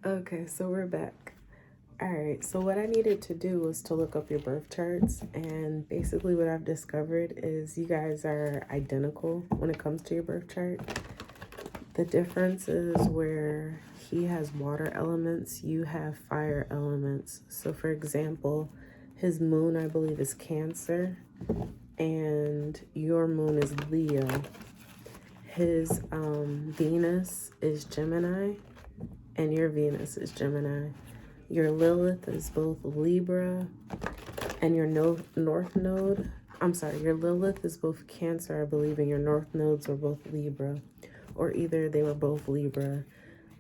Okay, so we're back. All right, so what I needed to do was to look up your birth charts, and basically what I've discovered is you guys are identical when it comes to your birth chart. The difference is where he has water elements, you have fire elements. So for example, his moon, I believe, is Cancer, and your moon is Leo. His Venus is Gemini, and your Venus is Gemini. Your Lilith is both Libra, and your North Node, your Lilith is both Cancer, I believe, and your North Nodes are both Libra, or either they were both Libra.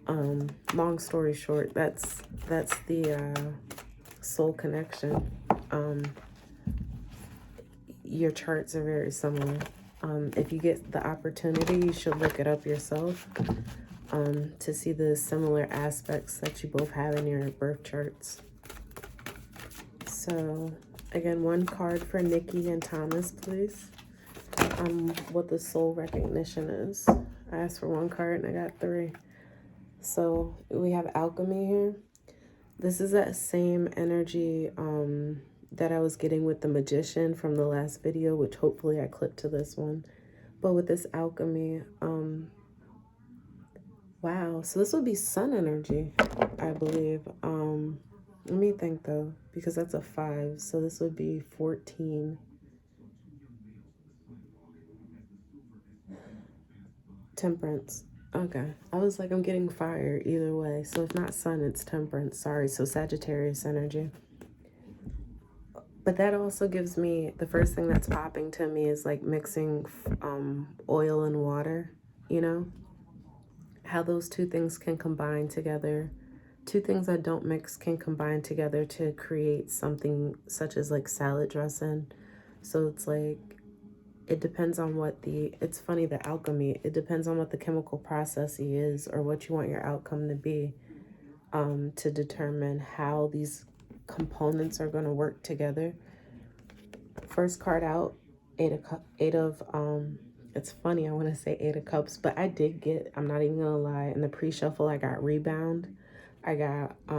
Long story short, that's the soul connection. Your charts are very similar. If you get the opportunity, you should look it up yourself to see the similar aspects that you both have in your birth charts. So, again, one card for Nikki and Thomas, please. What the soul recognition is. I asked for one card and I got 3. So, we have alchemy here. This is that same energy that I was getting with the magician from the last video, which hopefully I clipped to this one. But with this alchemy, wow, so this would be sun energy, I believe. Let me think though, because that's a 5, so this would be 14. Temperance. Okay, I was like, I'm getting fire either way. So if not sun, it's temperance. Sorry, so Sagittarius energy. But that also gives me, the first thing that's popping to me is like mixing oil and water, you know? How those two things can combine together. Two things that don't mix can combine together to create something such as like salad dressing. So it's like, it depends on what it's funny, the alchemy, it depends on what the chemical process is or what you want your outcome to be, to determine how these components are going to work together. First card out, it's funny, I want to say 8 of Cups, but I did get, I'm not even gonna lie, in the pre-shuffle I got Rebound. I got I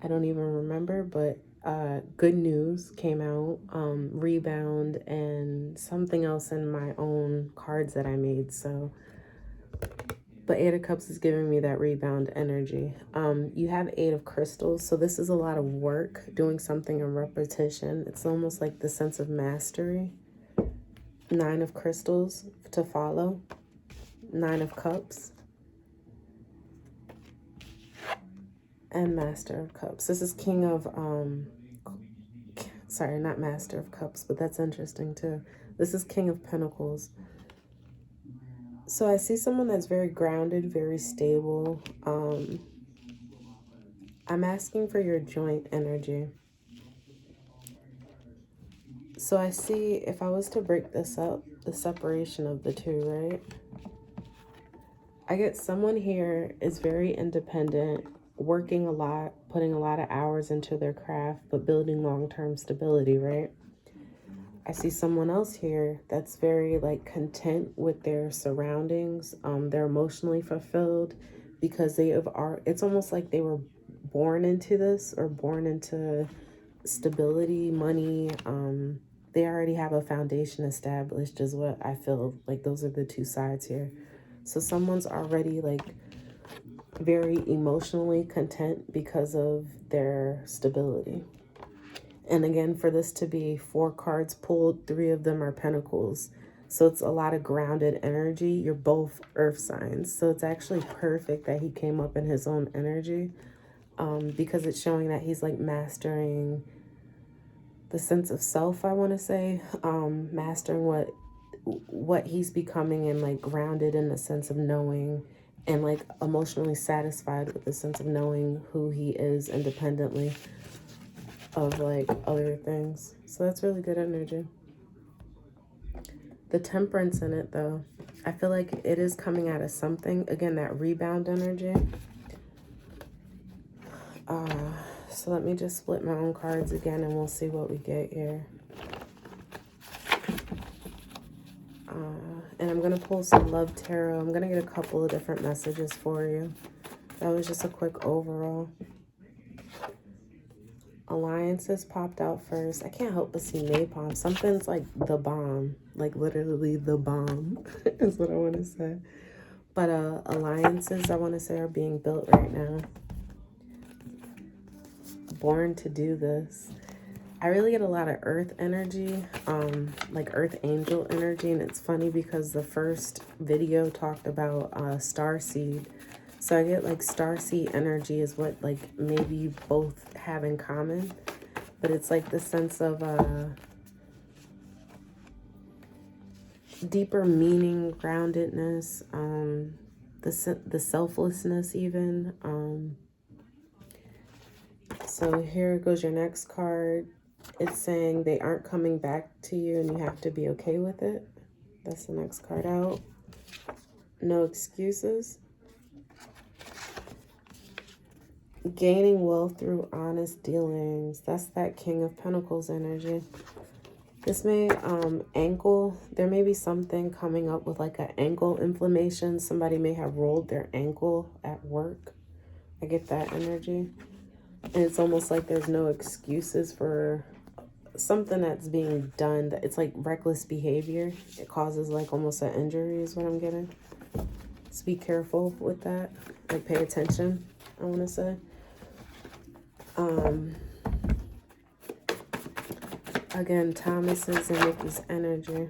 don't even remember, but Good News came out, Rebound, and something else in my own cards that I made. So, but 8 of Cups is giving me that rebound energy. You have 8 of Crystals, so this is a lot of work, doing something in repetition. It's almost like the sense of mastery. 9 of Crystals to follow. 9 of Cups. And Master of Cups. This is King of, sorry, not Master of Cups, but that's interesting too. This is King of Pentacles. So I see someone that's very grounded, very stable. I'm asking for your joint energy. So I see, if I was to break this up, the separation of the two, right? I get someone here is very independent, working a lot, putting a lot of hours into their craft, but building long-term stability, right? I see someone else here that's very like content with their surroundings. They're emotionally fulfilled because it's almost like they were born into this, or born into stability, money. They already have a foundation established, is what I feel like. Those are the two sides here. So someone's already like very emotionally content because of their stability. And again, for this to be 4 cards pulled, 3 of them are Pentacles. So it's a lot of grounded energy. You're both earth signs. So it's actually perfect that he came up in his own energy, because it's showing that he's like mastering the sense of self, I want to say, mastering what he's becoming, and like grounded in the sense of knowing, and like emotionally satisfied with the sense of knowing who he is independently of like other things. So that's really good energy. The temperance in it though, I feel like it is coming out of something. Again, that rebound energy. So let me just split my own cards again and we'll see what we get here. And I'm going to pull some love tarot. I'm going to get a couple of different messages for you. That was just a quick overall. Alliances popped out first. I can't help but see napalm. Something's like the bomb. Like literally the bomb is what I want to say. But alliances, I want to say, are being built right now. Born to do this. I really get a lot of earth energy, like earth angel energy. And it's funny because the first video talked about starseed. So I get like starseed energy is what like maybe you both have in common. But it's like the sense of deeper meaning, groundedness, the selflessness even. So here goes your next card. It's saying they aren't coming back to you and you have to be okay with it. That's the next card out. No excuses. Gaining wealth through honest dealings. That's that King of Pentacles energy. This may ankle. There may be something coming up with like an ankle inflammation. Somebody may have rolled their ankle at work. I get that energy. And it's almost like there's no excuses for something that's being done. It's like reckless behavior. It causes like almost an injury is what I'm getting. So be careful with that. Like pay attention, I want to say. Again, Thomas's and Nikki's energy.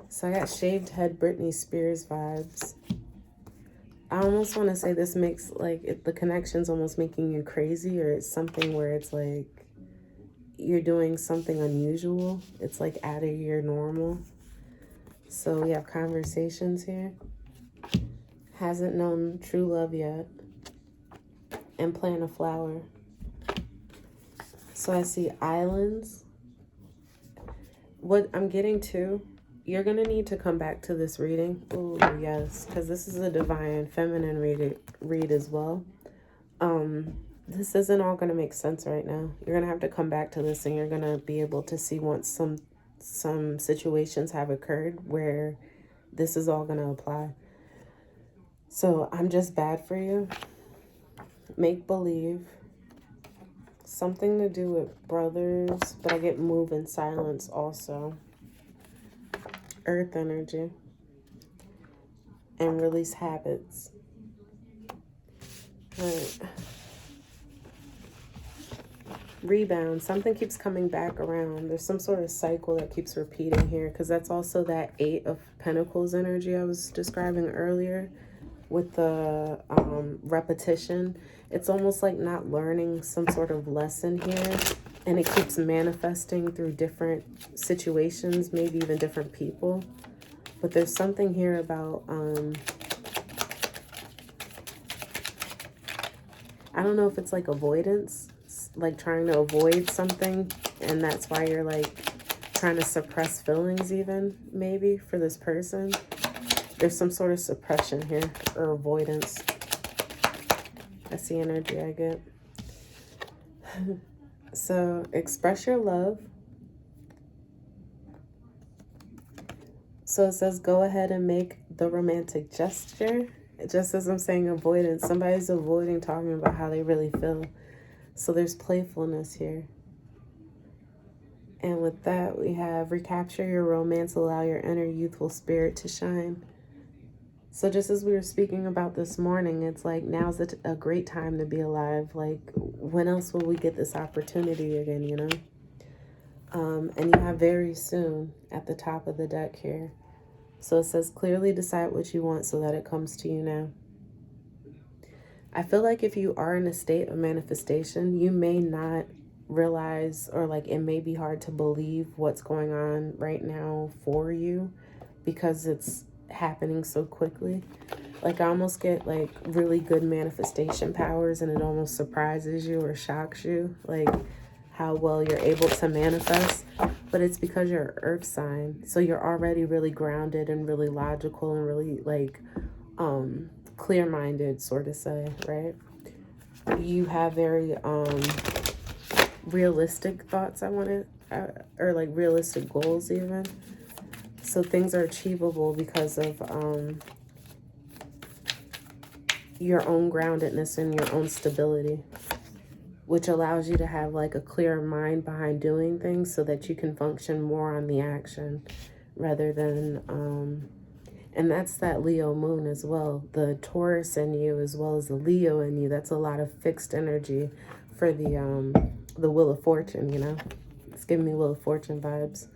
So I got shaved head Britney Spears vibes. I almost want to say this makes like the connection's almost making you crazy, or it's something where it's like you're doing something unusual. It's like out of your normal. So we have conversations here. Hasn't known true love yet. And plant a flower. So I see islands. What I'm getting to, you're going to need to come back to this reading. Oh, yes, because this is a divine feminine read as well. This isn't all going to make sense right now. You're going to have to come back to this and you're going to be able to see once some situations have occurred where this is all going to apply. So I'm just bad for you. Make believe. Something to do with brothers, but I get move in silence also. Earth energy. And release habits. All right. Rebound. Something keeps coming back around. There's some sort of cycle that keeps repeating here, because that's also that 8 of Pentacles energy I was describing earlier with the repetition. It's almost like not learning some sort of lesson here, and it keeps manifesting through different situations, maybe even different people. But there's something here about I don't know if it's like avoidance, like trying to avoid something, and that's why you're like trying to suppress feelings even, maybe, for this person. There's some sort of suppression here, or avoidance. That's the energy I get. So express your love. So it says go ahead and make the romantic gesture. Just as I'm saying avoidance, somebody's avoiding talking about how they really feel. So there's playfulness here. And with that, we have recapture your romance, allow your inner youthful spirit to shine. So just as we were speaking about this morning, it's like now's a great time to be alive. Like, when else will we get this opportunity again, you know? And you have very soon at the top of the deck here. So it says clearly decide what you want so that it comes to you now. I feel like if you are in a state of manifestation, you may not realize, or like it may be hard to believe what's going on right now for you, because it's happening so quickly. Like I almost get like really good manifestation powers, and it almost surprises you or shocks you, like how well you're able to manifest. But it's because you're an earth sign, so you're already really grounded and really logical and really like clear-minded, sort of say, right? You have very realistic thoughts, I want to or like realistic goals even. So things are achievable because of your own groundedness and your own stability, which allows you to have like a clear mind behind doing things so that you can function more on the action rather than, and that's that Leo moon as well. The Taurus in you as well as the Leo in you. That's a lot of fixed energy for the Wheel of Fortune, you know. It's giving me Wheel of Fortune vibes.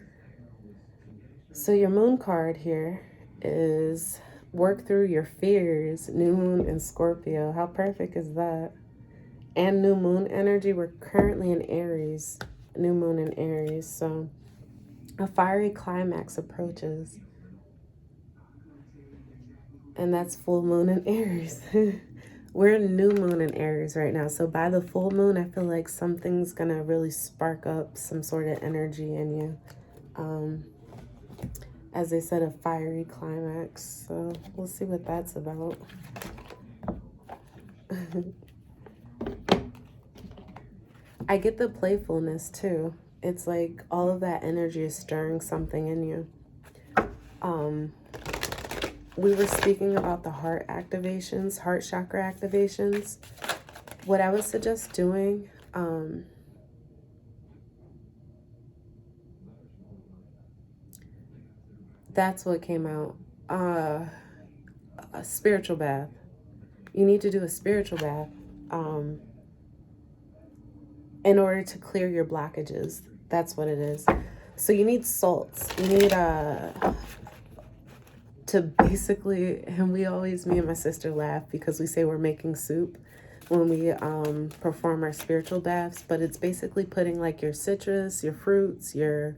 So your moon card here is work through your fears, new moon in Scorpio. How perfect is that? And new moon energy. We're currently in Aries, new moon in Aries. So a fiery climax approaches. And that's full moon in Aries. We're in new moon in Aries right now. So by the full moon, I feel like something's going to really spark up some sort of energy in you. As they said, a fiery climax. So we'll see what that's about. I get the playfulness too. It's like all of that energy is stirring something in you. We were speaking about the heart activations, heart chakra activations. What I would suggest doing, that's what came out. A spiritual bath. You need to do a spiritual bath in order to clear your blockages. That's what it is. So you need salts. You need to basically, and we always, me and my sister laugh because we say we're making soup when we perform our spiritual baths, but it's basically putting like your citrus, your fruits, your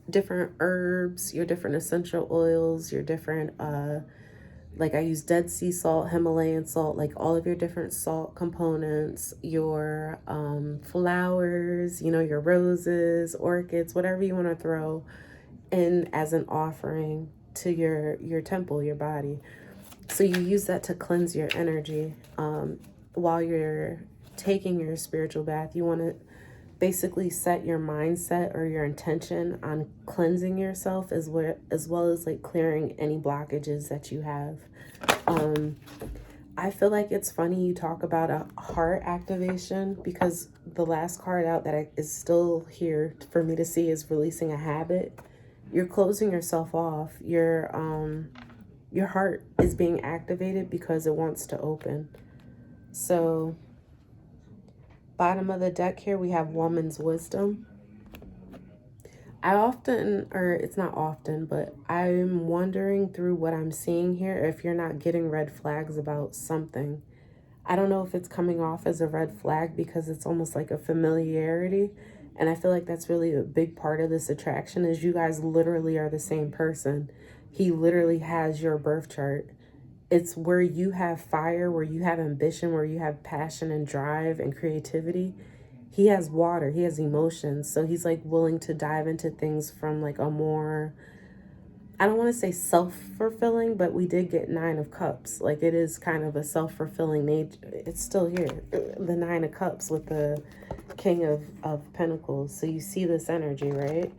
different herbs, your different essential oils, your different like I use Dead Sea salt, Himalayan salt, like all of your different salt components, your flowers, you know, your roses, orchids, whatever you want to throw in as an offering to your temple, your body. So you use that to cleanse your energy. While you're taking your spiritual bath, you want to basically set your mindset or your intention on cleansing yourself as well as like clearing any blockages that you have. I feel like it's funny you talk about a heart activation because the last card out that is still here for me to see is releasing a habit. You're closing yourself off. Your heart is being activated because it wants to open. So bottom of the deck here, we have woman's wisdom. I often, or it's not often, but I'm wondering through what I'm seeing here if you're not getting red flags about something. I don't know if it's coming off as a red flag because it's almost like a familiarity. And I feel like that's really a big part of this attraction is you guys literally are the same person. He literally has your birth chart. It's where you have fire, where you have ambition, where you have passion and drive and creativity. He has water, he has emotions. So he's like willing to dive into things from like a more, I don't want to say self-fulfilling, but we did get 9 of Cups. Like it is kind of a self-fulfilling nature. It's still here. The 9 of Cups with the King of Pentacles. So you see this energy, right?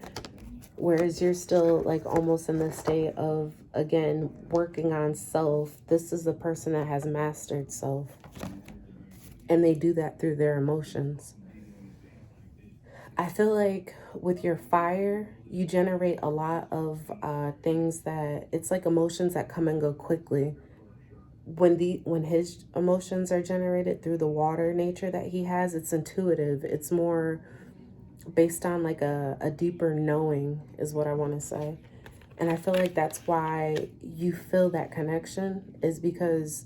Whereas you're still like almost in the state of, again, working on self. This is the person that has mastered self. And they do that through their emotions. I feel like with your fire, you generate a lot of things that, it's like emotions that come and go quickly. When his emotions are generated through the water nature that he has, it's intuitive. It's more based on like a deeper knowing is what I want to say. And I feel like that's why you feel that connection is because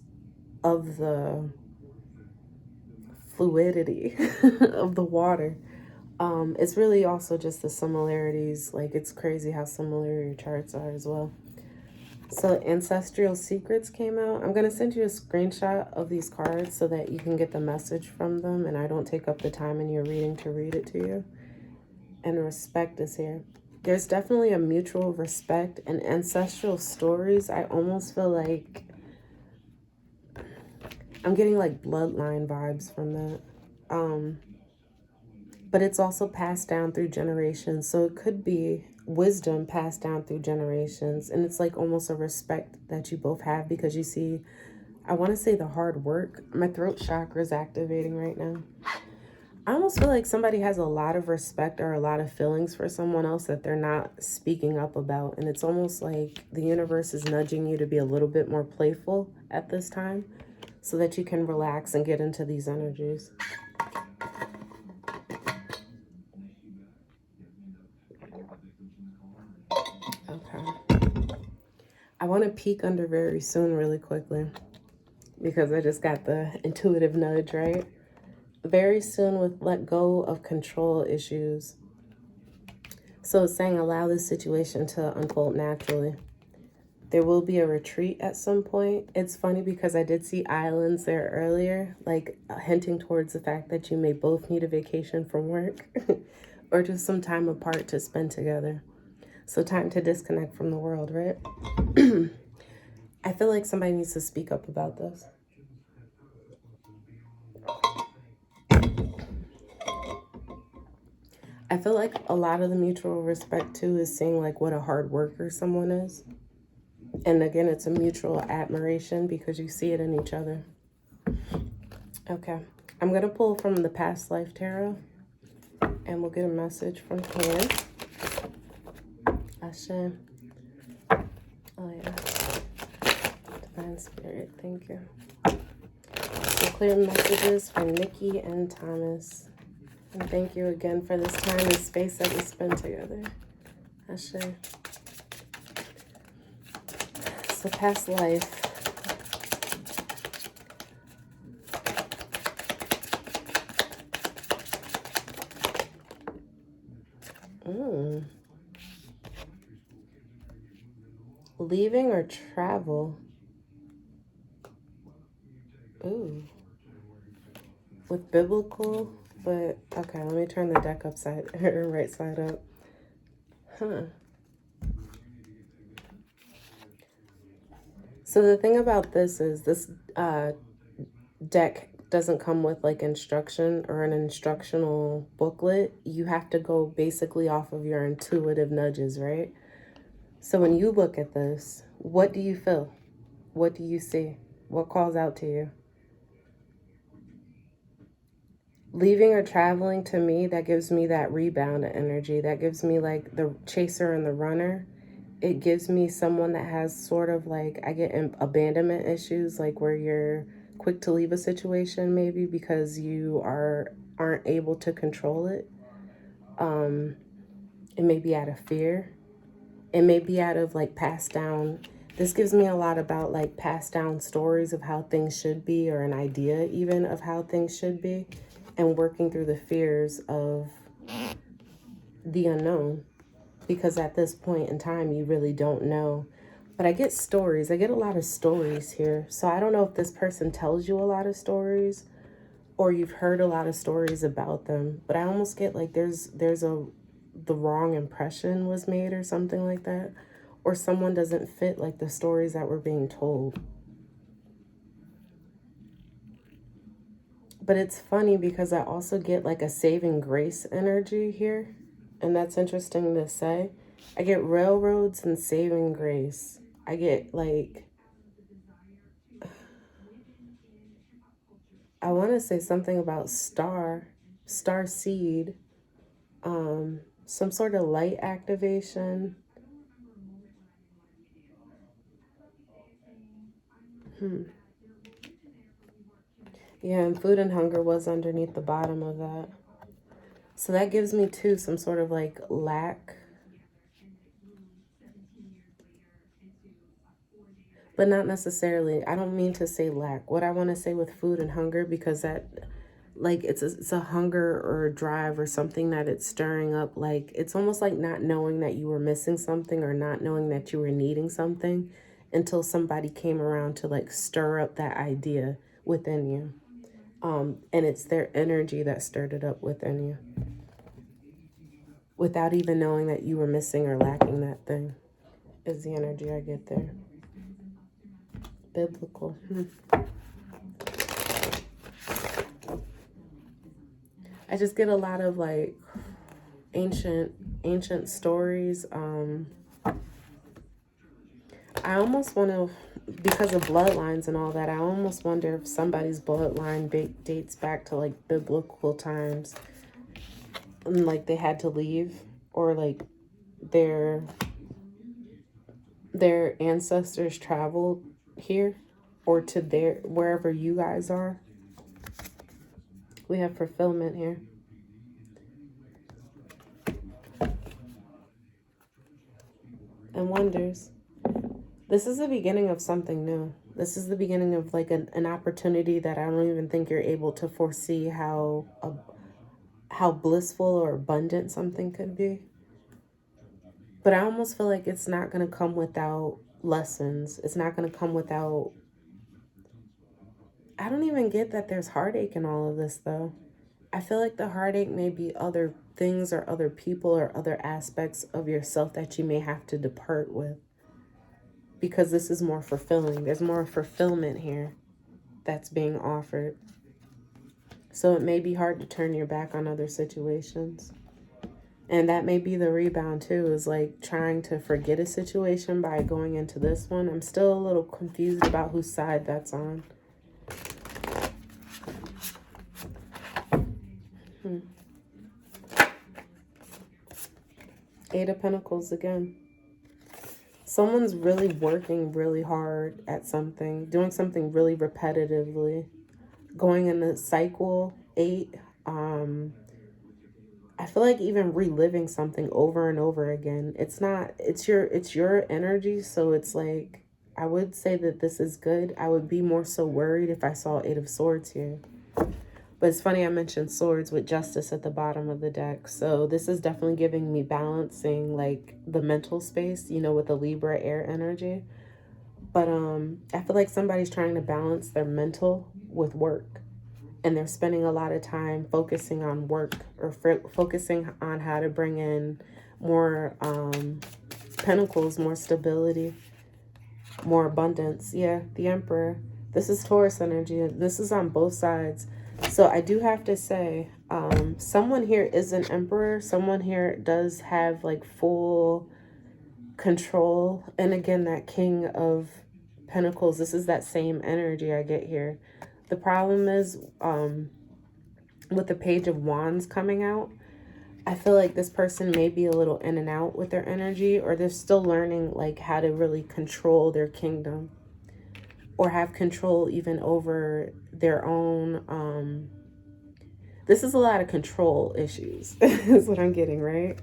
of the fluidity of the water. It's really also just the similarities. Like it's crazy how similar your charts are as well. So Ancestral Secrets came out. I'm going to send you a screenshot of these cards so that you can get the message from them and I don't take up the time in your reading to read it to you. And respect is here. There's definitely a mutual respect and ancestral stories. I almost feel like I'm getting like bloodline vibes from that. but it's also passed down through generations. So it could be wisdom passed down through generations. And it's like almost a respect that you both have because you see, I want to say the hard work. My throat chakra is activating right now. I almost feel like somebody has a lot of respect or a lot of feelings for someone else that they're not speaking up about. And it's almost like the universe is nudging you to be a little bit more playful at this time so that you can relax and get into these energies. Okay. I want to peek under very soon really quickly because I just got the intuitive nudge, right? Very soon with let go of control issues. So it's saying allow this situation to unfold naturally. There will be a retreat at some point. It's funny because I did see islands there earlier, like hinting towards the fact that you may both need a vacation from work or just some time apart to spend together. So time to disconnect from the world, right? I feel like somebody needs to speak up about this. I feel like a lot of the mutual respect too is seeing like what a hard worker someone is. And again, it's a mutual admiration because you see it in each other. Okay. I'm going to pull from the past life tarot and we'll get a message from here. Ashe. Oh yeah. Divine Spirit, thank you. So clear messages for Nikki and Thomas. And thank you again for this time and space that we spend together. Ashe. So past life. Leaving or travel. Ooh. With biblical, but okay, let me turn the deck upside or right side up. Huh. So the thing about this is this deck doesn't come with like instruction or an instructional booklet. You have to go basically off of your intuitive nudges, right? So when you look at this, what do you feel? What do you see? What calls out to you? Leaving or traveling, to me, that gives me that rebound energy. That gives me like the chaser and the runner. It gives me someone that has sort of like, I get abandonment issues, like where you're quick to leave a situation maybe because you aren't able to control it. It may be out of fear. It may be out of like passed down. This gives me a lot about like passed down stories of how things should be, or an idea even of how things should be, and working through the fears of the unknown. Because at this point in time, you really don't know. But I get stories. I get a lot of stories here. So I don't know if this person tells you a lot of stories or you've heard a lot of stories about them. But I almost get like the wrong impression was made or something like that. Or someone doesn't fit like the stories that were being told. But it's funny because I also get like a saving grace energy here. And that's interesting to say. I get railroads and saving grace. I get like, I want to say something about star seed, some sort of light activation. Yeah, and food and hunger was underneath the bottom of that. So that gives me too some sort of like lack. But not necessarily. I don't mean to say lack. What I want to say with food and hunger, because that, like, it's a hunger or a drive or something that it's stirring up. Like, it's almost like not knowing that you were missing something or not knowing that you were needing something until somebody came around to, like, stir up that idea within you. And it's their energy that stirred it up within you without even knowing that you were missing or lacking that thing, is the energy I get there. Biblical. I just get a lot of like ancient stories. I almost want to, because of bloodlines and all that, I almost wonder if somebody's bloodline dates back to like biblical times, and like they had to leave, or like their ancestors traveled here, or to their wherever you guys are. We have fulfillment here. And wonders. This is the beginning of something new. This is the beginning of like an opportunity that I don't even think you're able to foresee how blissful or abundant something could be. But I almost feel like it's not going to come without lessons. It's not going to come without... I don't even get that there's heartache in all of this, though. I feel like the heartache may be other things or other people or other aspects of yourself that you may have to depart with. Because this is more fulfilling. There's more fulfillment here that's being offered. So it may be hard to turn your back on other situations. And that may be the rebound too, is like trying to forget a situation by going into this one. I'm still a little confused about whose side that's on. Eight of Pentacles again. Someone's really working really hard at something, doing something really repetitively, going in the cycle. 8. I feel like even reliving something over and over again. It's your energy, so it's like, I would say that this is good. I would be more so worried if I saw 8 of Swords here. But it's funny I mentioned swords with Justice at the bottom of the deck. So this is definitely giving me balancing like the mental space, you know, with the Libra air energy. But I feel like somebody's trying to balance their mental with work. And they're spending a lot of time focusing on work, or focusing on how to bring in more pentacles, more stability, more abundance. Yeah, the Emperor. This is Taurus energy. This is on both sides. So I do have to say, someone here is an Emperor. Someone here does have like full control. And again, that King of Pentacles, this is that same energy I get here. The problem is with the Page of Wands coming out, I feel like this person may be a little in and out with their energy, or they're still learning like how to really control their kingdom, or have control even over their own. This is a lot of control issues is what I'm getting, right?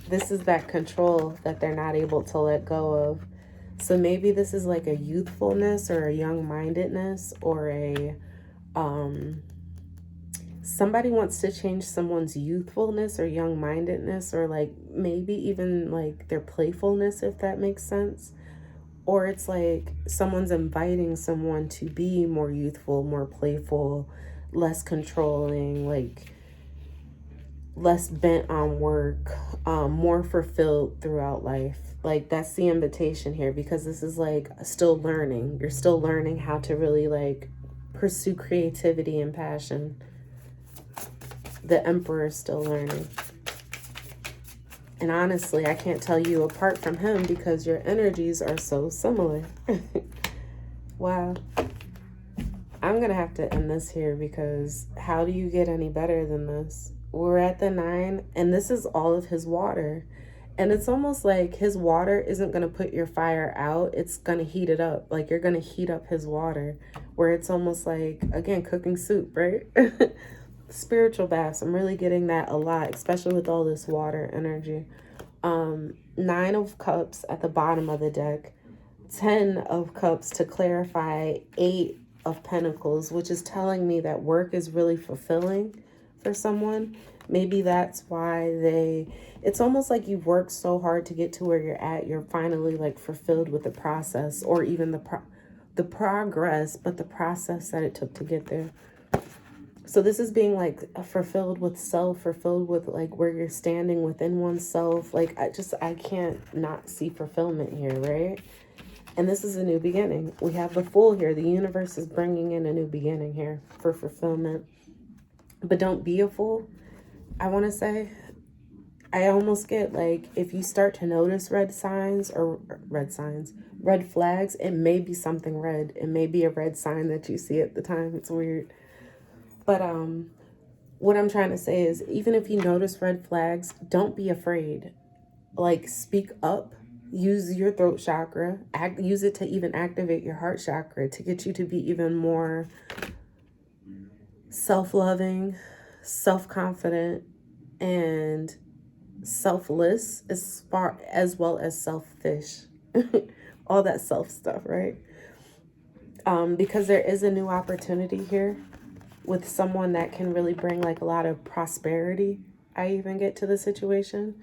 This is that control that they're not able to let go of. So maybe this is like a youthfulness or a young-mindedness, or a somebody wants to change someone's youthfulness or young-mindedness, or like maybe even like their playfulness, if that makes sense. Or it's like someone's inviting someone to be more youthful, more playful, less controlling, like less bent on work, more fulfilled throughout life. Like that's the invitation here, because this is like still learning. You're still learning how to really like pursue creativity and passion. The Emperor is still learning. And honestly, I can't tell you apart from him because your energies are so similar. Wow. I'm going to have to end this here, because how do you get any better than this? We're at the 9, and this is all of his water. And it's almost like his water isn't going to put your fire out. It's going to heat it up. Like you're going to heat up his water, where it's almost like, again, cooking soup, right? Spiritual baths. I'm really getting that a lot, especially with all this water energy. 9 of Cups at the bottom of the deck. 10 of Cups to clarify. 8 of Pentacles, which is telling me that work is really fulfilling for someone. Maybe that's why it's almost like you've worked so hard to get to where you're at. You're finally like fulfilled with the process, or even the progress, but the process that it took to get there. So this is being like fulfilled with self, fulfilled with like where you're standing within oneself. Like I can't not see fulfillment here, right? And this is a new beginning. We have the Fool here. The universe is bringing in a new beginning here for fulfillment. but don't be a fool. I want to say, I almost get like, if you start to notice red flags, it may be something red. It may be a red sign that you see at the time. It's weird. But what I'm trying to say is, even if you notice red flags, don't be afraid. Like, speak up. Use your throat chakra. Use it to even activate your heart chakra to get you to be even more self-loving, self-confident, and selfless, as well as selfish. All that self stuff, right? Because there is a new opportunity here with someone that can really bring like a lot of prosperity. I even get to the situation.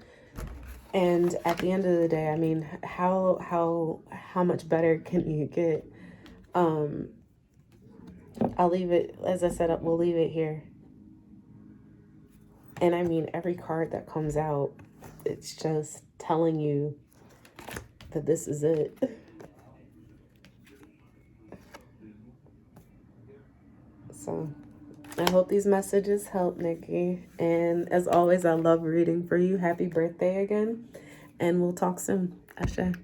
And at the end of the day, I mean, how much better can you get? I'll leave it, as I said, we'll leave it here. And I mean, every card that comes out, it's just telling you that this is it. So I hope these messages help, Nikki. And as always, I love reading for you. Happy birthday again. And we'll talk soon. Ashe.